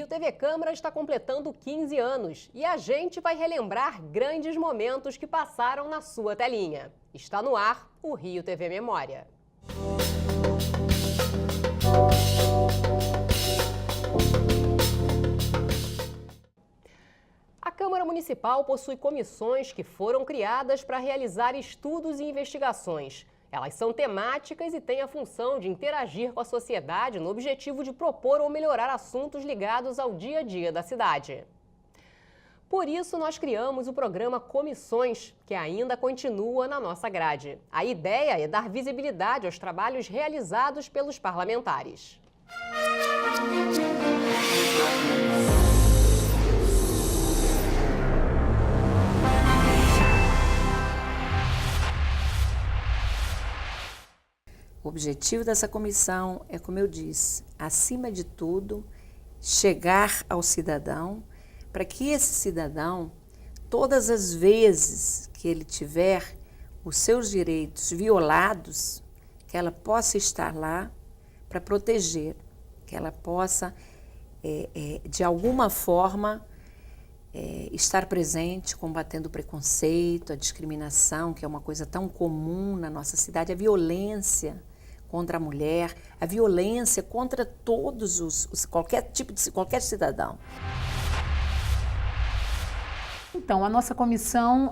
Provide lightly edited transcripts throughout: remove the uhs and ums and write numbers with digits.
Rio TV Câmara está completando 15 anos e a gente vai relembrar grandes momentos que passaram na sua telinha. Está no ar o Rio TV Memória. A Câmara Municipal possui comissões que foram criadas para realizar estudos e investigações. Elas são temáticas e têm a função de interagir com a sociedade no objetivo de propor ou melhorar assuntos ligados ao dia a dia da cidade. Por isso, nós criamos o programa Comissões, que ainda continua na nossa grade. A ideia é dar visibilidade aos trabalhos realizados pelos parlamentares. O objetivo dessa comissão é, como eu disse, acima de tudo, chegar ao cidadão, para que esse cidadão, todas as vezes que ele tiver os seus direitos violados, que ela possa estar lá para proteger, que ela possa, de alguma forma, estar presente, combatendo o preconceito, a discriminação, que é uma coisa tão comum na nossa cidade, a violência contra a mulher, a violência contra todos qualquer cidadão. Então, a nossa comissão,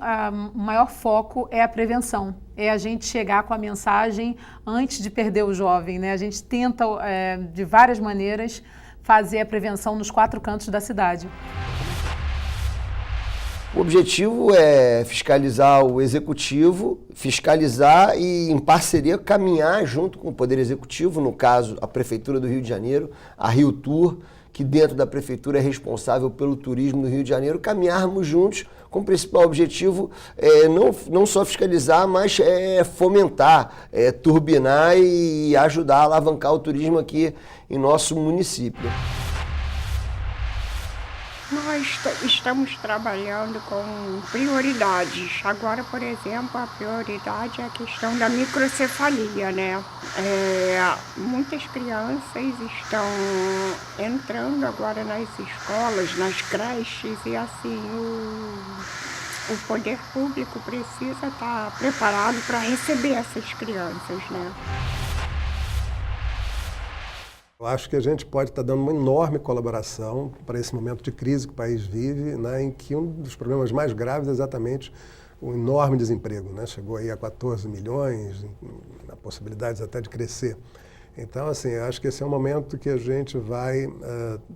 o maior foco é a prevenção, é a gente chegar com a mensagem antes de perder o jovem, né? A gente tenta, de várias maneiras, fazer a prevenção nos 4 cantos da cidade. O objetivo é fiscalizar o executivo, fiscalizar e, em parceria, caminhar junto com o Poder Executivo, no caso, a Prefeitura do Rio de Janeiro, a Rio Tour, que dentro da Prefeitura é responsável pelo turismo do Rio de Janeiro, caminharmos juntos com o principal objetivo não só fiscalizar, mas fomentar, turbinar e ajudar a alavancar o turismo aqui em nosso município. Nós estamos trabalhando com prioridades. Agora, por exemplo, a prioridade é a questão da microcefalia, né? Muitas crianças estão entrando agora nas escolas, nas creches, e assim, o poder público precisa estar preparado para receber essas crianças, né? Eu acho que a gente pode estar dando uma enorme colaboração para esse momento de crise que o país vive, né, em que um dos problemas mais graves é exatamente o enorme desemprego, né? Chegou aí a 14 milhões, a possibilidades até de crescer. Então, assim, eu acho que esse é um momento que a gente vai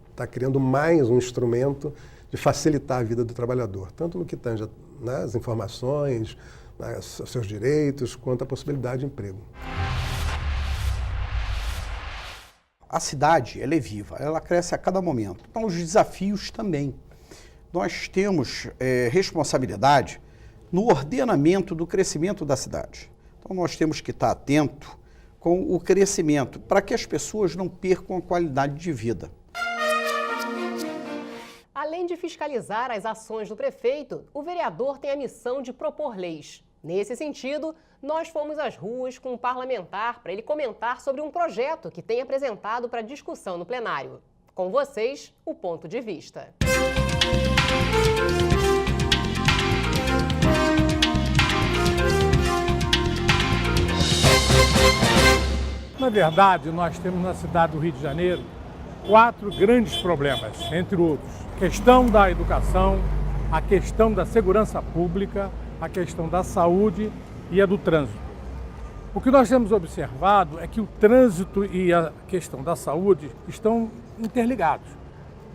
estar criando mais um instrumento de facilitar a vida do trabalhador, tanto no que tange, né, as informações, né, os seus direitos, quanto a possibilidade de emprego. A cidade, ela é viva, ela cresce a cada momento. Então, os desafios também. Nós temos responsabilidade no ordenamento do crescimento da cidade. Então, nós temos que estar atento com o crescimento, para que as pessoas não percam a qualidade de vida. Além de fiscalizar as ações do prefeito, o vereador tem a missão de propor leis. Nesse sentido, nós fomos às ruas com um parlamentar para ele comentar sobre um projeto que tem apresentado para discussão no plenário. Com vocês, o ponto de vista. Na verdade, nós temos na cidade do Rio de Janeiro 4 grandes problemas, entre outros. A questão da educação, a questão da segurança pública, a questão da saúde e a do trânsito. O que nós temos observado é que o trânsito e a questão da saúde estão interligados.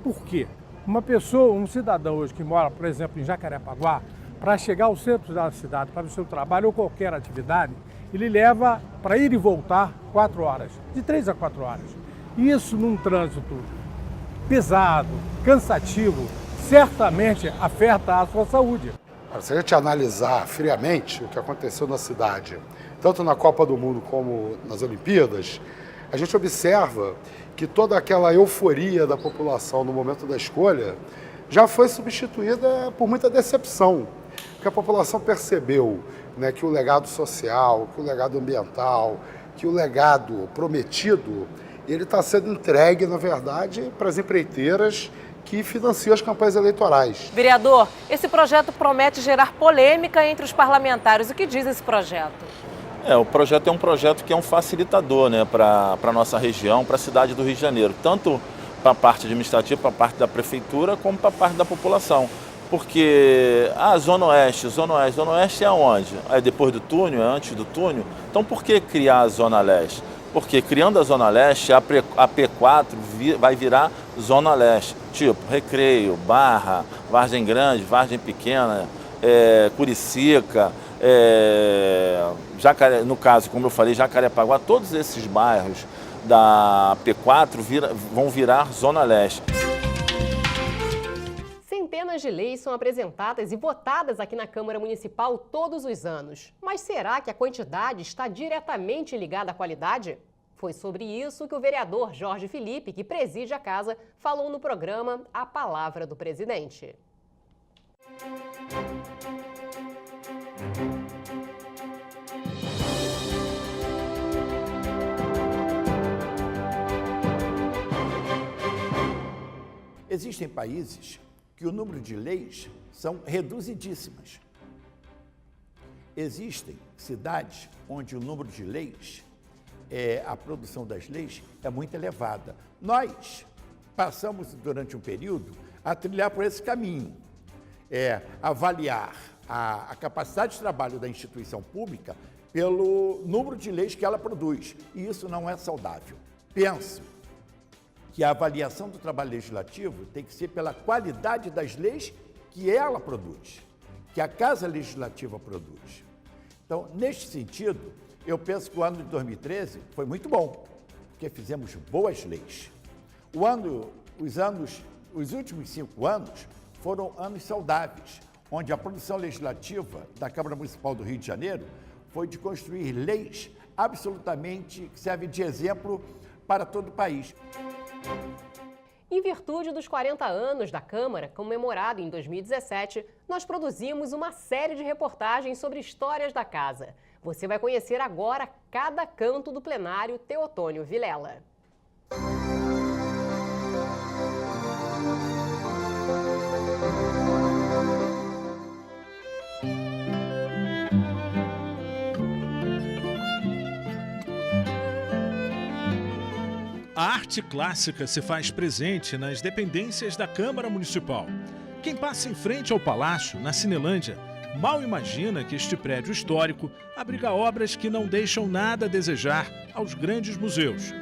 Por quê? Uma pessoa, um cidadão hoje que mora, por exemplo, em Jacarepaguá, para chegar ao centro da cidade, para o seu trabalho ou qualquer atividade, ele leva para ir e voltar 4 horas, de 3 a 4 horas. Isso num trânsito pesado, cansativo, certamente afeta a sua saúde. Se a gente analisar friamente o que aconteceu na cidade, tanto na Copa do Mundo como nas Olimpíadas, a gente observa que toda aquela euforia da população no momento da escolha já foi substituída por muita decepção, porque a população percebeu, né, que o legado social, que o legado ambiental, que o legado prometido, ele está sendo entregue, na verdade, para as empreiteiras que financiam as campanhas eleitorais. Vereador, esse projeto promete gerar polêmica entre os parlamentares. O que diz esse projeto? O projeto é um projeto que é um facilitador, né, para a nossa região, para a cidade do Rio de Janeiro, tanto para a parte administrativa, para a parte da prefeitura, como para a parte da população. Porque a Zona Oeste é aonde? É depois do túnel, é antes do túnel? Então por que criar a Zona Leste? Porque criando a Zona Leste, a P4 vai virar Zona Leste, tipo Recreio, Barra, Vargem Grande, Vargem Pequena, Curicica, no caso, como eu falei, Jacarepaguá, todos esses bairros da P4 vão virar Zona Leste. Centenas de leis são apresentadas e votadas aqui na Câmara Municipal todos os anos. Mas será que a quantidade está diretamente ligada à qualidade? Foi sobre isso que o vereador Jorge Felipe, que preside a casa, falou no programa A Palavra do Presidente. Existem países que o número de leis são reduzidíssimas. Existem cidades onde o número de leis, a produção das leis é muito elevada. Nós passamos durante um período a trilhar por esse caminho, avaliar a capacidade de trabalho da instituição pública pelo número de leis que ela produz, e isso não é saudável. Penso que a avaliação do trabalho legislativo tem que ser pela qualidade das leis que ela produz, que a Casa Legislativa produz. Então, neste sentido, eu penso que o ano de 2013 foi muito bom, porque fizemos boas leis. Os últimos 5 anos foram anos saudáveis, onde a produção legislativa da Câmara Municipal do Rio de Janeiro foi de construir leis absolutamente que servem de exemplo para todo o país. Em virtude dos 40 anos da Câmara, comemorado em 2017, nós produzimos uma série de reportagens sobre histórias da casa. Você vai conhecer agora cada canto do plenário Teotônio Vilela. A arte clássica se faz presente nas dependências da Câmara Municipal. Quem passa em frente ao Palácio, na Cinelândia, mal imagina que este prédio histórico abriga obras que não deixam nada a desejar aos grandes museus.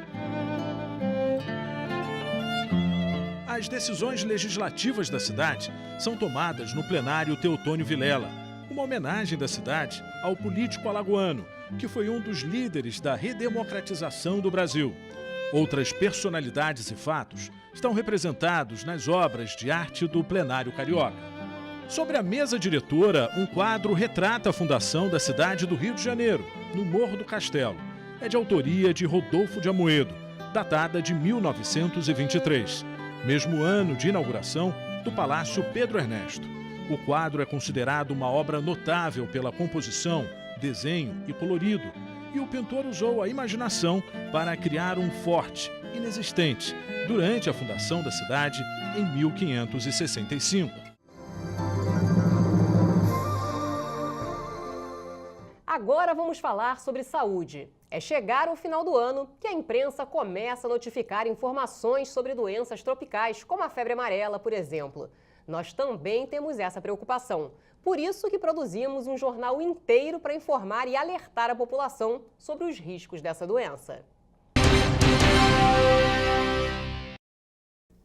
As decisões legislativas da cidade são tomadas no plenário Teotônio Vilela, uma homenagem da cidade ao político alagoano, que foi um dos líderes da redemocratização do Brasil. Outras personalidades e fatos estão representados nas obras de arte do plenário carioca. Sobre a mesa diretora, um quadro retrata a fundação da cidade do Rio de Janeiro, no Morro do Castelo. É de autoria de Rodolfo de Amoedo, datada de 1923, mesmo ano de inauguração do Palácio Pedro Ernesto. O quadro é considerado uma obra notável pela composição, desenho e colorido, e o pintor usou a imaginação para criar um forte inexistente durante a fundação da cidade em 1565. Agora vamos falar sobre saúde. É chegar ao final do ano que a imprensa começa a notificar informações sobre doenças tropicais, como a febre amarela, por exemplo. Nós também temos essa preocupação. Por isso que produzimos um jornal inteiro para informar e alertar a população sobre os riscos dessa doença.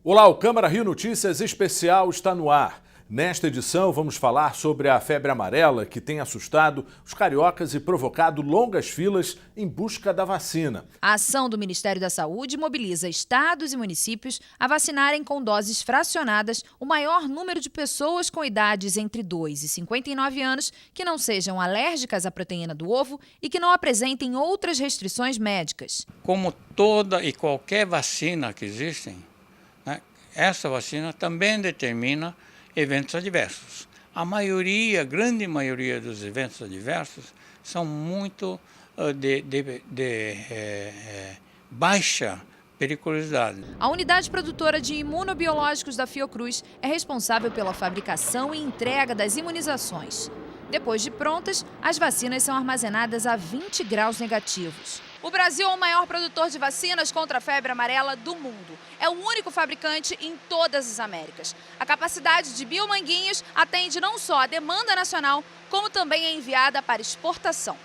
Olá, o Câmara Rio Notícias Especial está no ar. Nesta edição, vamos falar sobre a febre amarela que tem assustado os cariocas e provocado longas filas em busca da vacina. A ação do Ministério da Saúde mobiliza estados e municípios a vacinarem com doses fracionadas o maior número de pessoas com idades entre 2 e 59 anos que não sejam alérgicas à proteína do ovo e que não apresentem outras restrições médicas. Como toda e qualquer vacina que existem, né, essa vacina também determina eventos adversos. A grande maioria dos eventos adversos são muito de baixa periculosidade. A unidade produtora de imunobiológicos da Fiocruz é responsável pela fabricação e entrega das imunizações. Depois de prontas, as vacinas são armazenadas a 20 graus negativos. O Brasil é o maior produtor de vacinas contra a febre amarela do mundo. É o único fabricante em todas as Américas. A capacidade de Biomanguinhos atende não só a demanda nacional, como também é enviada para exportação.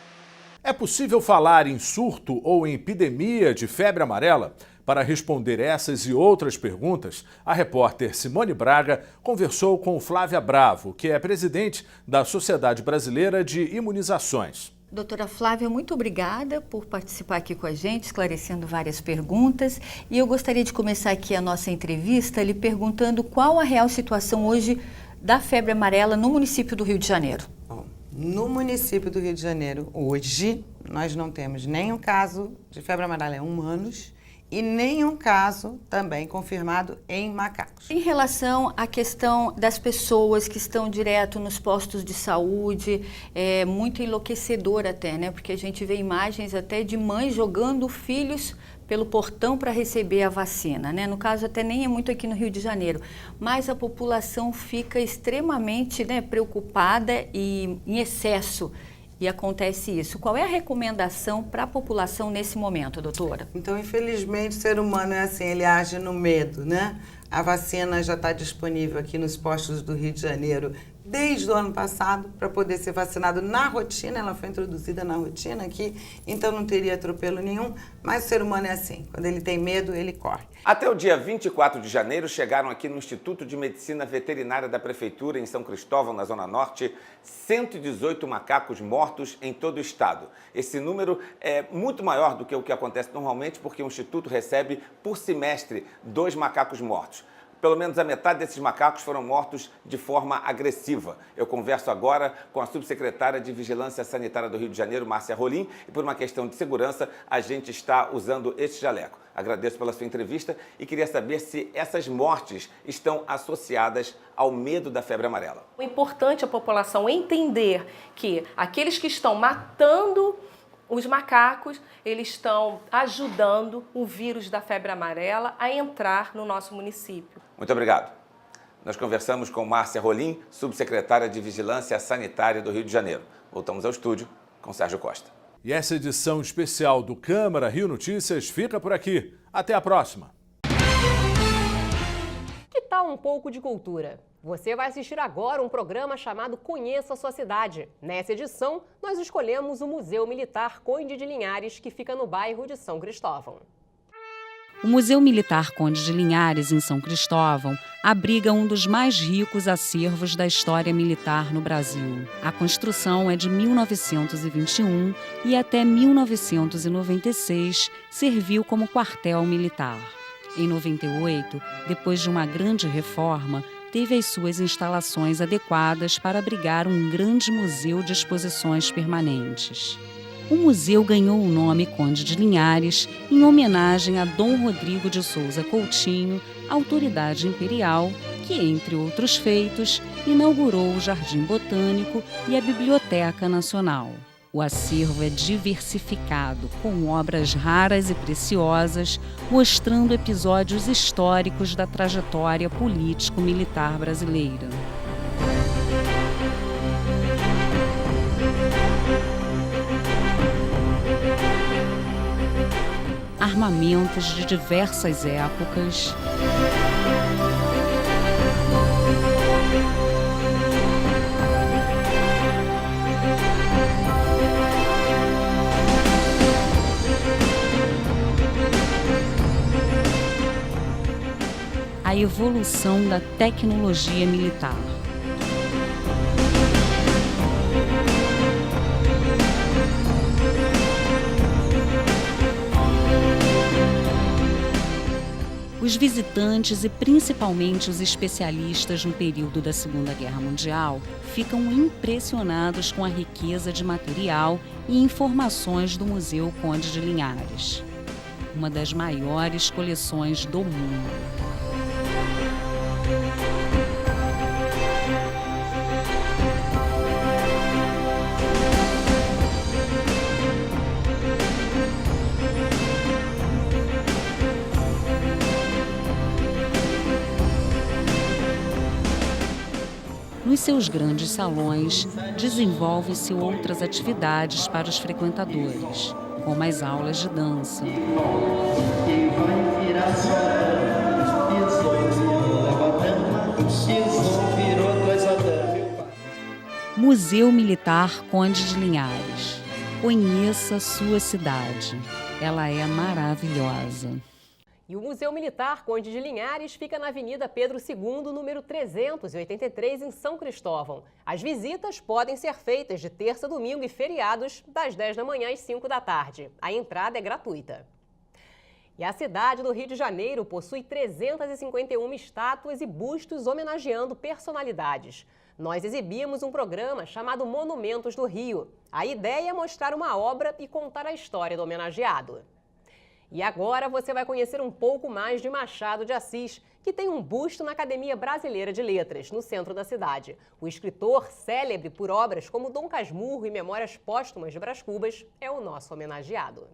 É possível falar em surto ou em epidemia de febre amarela? Para responder essas e outras perguntas, a repórter Simone Braga conversou com Flávia Bravo, que é presidente da Sociedade Brasileira de Imunizações. Doutora Flávia, muito obrigada por participar aqui com a gente, esclarecendo várias perguntas. E eu gostaria de começar aqui a nossa entrevista lhe perguntando qual a real situação hoje da febre amarela no município do Rio de Janeiro. Bom, no município do Rio de Janeiro, hoje, nós não temos nenhum caso de febre amarela em humanos e nenhum caso também confirmado em macacos. Em relação à questão das pessoas que estão direto nos postos de saúde, é muito enlouquecedor até, né? Porque a gente vê imagens até de mães jogando filhos pelo portão para receber a vacina, né? No caso, até nem é muito aqui no Rio de Janeiro, mas a população fica extremamente, né, preocupada e em excesso. E acontece isso. Qual é a recomendação para a população nesse momento, doutora? Então, infelizmente, o ser humano é assim, ele age no medo, né? A vacina já está disponível aqui nos postos do Rio de Janeiro desde o ano passado para poder ser vacinado na rotina. Ela foi introduzida na rotina aqui, então não teria atropelo nenhum. Mas o ser humano é assim, quando ele tem medo, ele corre. Até o dia 24 de janeiro, chegaram aqui no Instituto de Medicina Veterinária da Prefeitura, em São Cristóvão, na Zona Norte, 118 macacos mortos em todo o estado. Esse número é muito maior do que o que acontece normalmente, porque o Instituto recebe, por semestre, 2 macacos mortos. Pelo menos a metade desses macacos foram mortos de forma agressiva. Eu converso agora com a subsecretária de Vigilância Sanitária do Rio de Janeiro, Márcia Rolim, e por uma questão de segurança, a gente está usando este jaleco. Agradeço pela sua entrevista e queria saber se essas mortes estão associadas ao medo da febre amarela. É importante a população entender que aqueles que estão matando os macacos, eles estão ajudando o vírus da febre amarela a entrar no nosso município. Muito obrigado. Nós conversamos com Márcia Rolim, subsecretária de Vigilância Sanitária do Rio de Janeiro. Voltamos ao estúdio com Sérgio Costa. E essa edição especial do Câmara Rio Notícias fica por aqui. Até a próxima. Que tal um pouco de cultura? Você vai assistir agora um programa chamado Conheça a Sua Cidade. Nessa edição, nós escolhemos o Museu Militar Conde de Linhares, que fica no bairro de São Cristóvão. O Museu Militar Conde de Linhares, em São Cristóvão, abriga um dos mais ricos acervos da história militar no Brasil. A construção é de 1921 e até 1996 serviu como quartel militar. Em 98, depois de uma grande reforma, teve as suas instalações adequadas para abrigar um grande museu de exposições permanentes. O museu ganhou o nome Conde de Linhares em homenagem a Dom Rodrigo de Souza Coutinho, autoridade imperial, que, entre outros feitos, inaugurou o Jardim Botânico e a Biblioteca Nacional. O acervo é diversificado, com obras raras e preciosas, mostrando episódios históricos da trajetória político-militar brasileira. Armamentos de diversas épocas. A evolução da tecnologia militar. Os visitantes e principalmente os especialistas no período da Segunda Guerra Mundial ficam impressionados com a riqueza de material e informações do Museu Conde de Linhares, uma das maiores coleções do mundo. seus grandes salões, desenvolve-se outras atividades para os frequentadores, como as aulas de dança. Museu Militar Conde de Linhares. Conheça sua cidade. Ela é maravilhosa. E o Museu Militar Conde de Linhares fica na Avenida Pedro II, número 383, em São Cristóvão. As visitas podem ser feitas de terça, domingo e feriados, das 10 da manhã às 5 da tarde. A entrada é gratuita. E a cidade do Rio de Janeiro possui 351 estátuas e bustos homenageando personalidades. Nós exibimos um programa chamado Monumentos do Rio. A ideia é mostrar uma obra e contar a história do homenageado. E agora você vai conhecer um pouco mais de Machado de Assis, que tem um busto na Academia Brasileira de Letras, no centro da cidade. O escritor, célebre por obras como Dom Casmurro e Memórias Póstumas de Brás Cubas, é o nosso homenageado.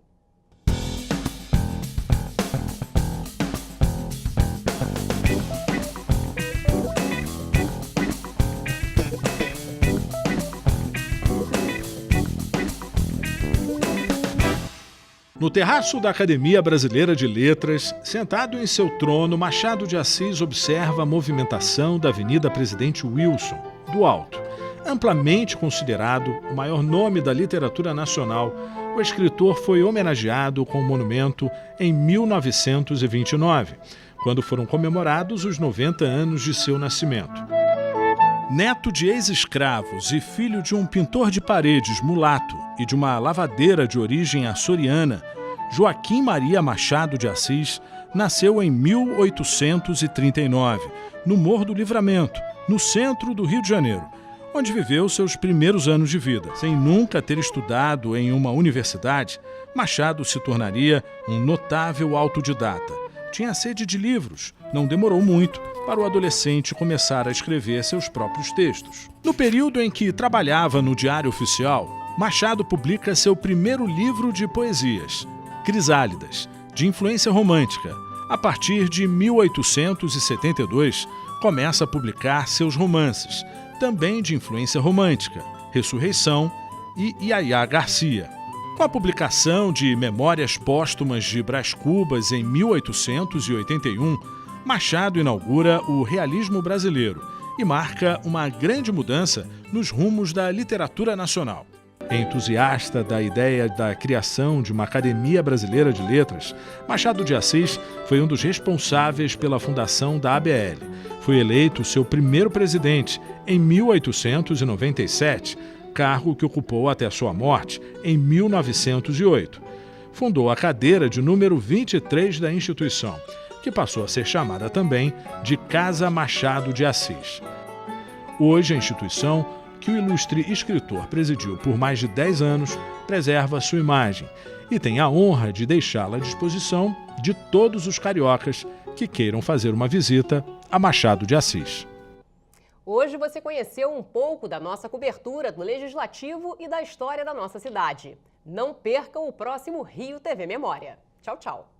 No terraço da Academia Brasileira de Letras, sentado em seu trono, Machado de Assis observa a movimentação da Avenida Presidente Wilson, do alto. Amplamente considerado o maior nome da literatura nacional, o escritor foi homenageado com o monumento em 1929, quando foram comemorados os 90 anos de seu nascimento. Neto de ex-escravos e filho de um pintor de paredes mulato e de uma lavadeira de origem açoriana, Joaquim Maria Machado de Assis nasceu em 1839, no Morro do Livramento, no centro do Rio de Janeiro, onde viveu seus primeiros anos de vida. Sem nunca ter estudado em uma universidade, Machado se tornaria um notável autodidata. Tinha sede de livros, não demorou muito para o adolescente começar a escrever seus próprios textos. No período em que trabalhava no Diário Oficial, Machado publica seu primeiro livro de poesias, Crisálidas, de influência romântica. A partir de 1872, começa a publicar seus romances, também de influência romântica, Ressurreição e Iaiá Garcia. Com a publicação de Memórias Póstumas de Brás Cubas em 1881, Machado inaugura o realismo brasileiro e marca uma grande mudança nos rumos da literatura nacional. Entusiasta da ideia da criação de uma Academia Brasileira de Letras, Machado de Assis foi um dos responsáveis pela fundação da ABL. Foi eleito seu primeiro presidente em 1897, cargo que ocupou até sua morte em 1908. Fundou a cadeira de número 23 da instituição, que passou a ser chamada também de Casa Machado de Assis. Hoje, a instituição, que o ilustre escritor presidiu por mais de 10 anos, preserva sua imagem e tem a honra de deixá-la à disposição de todos os cariocas que queiram fazer uma visita a Machado de Assis. Hoje você conheceu um pouco da nossa cobertura do Legislativo e da história da nossa cidade. Não percam o próximo Rio TV Memória. Tchau, tchau.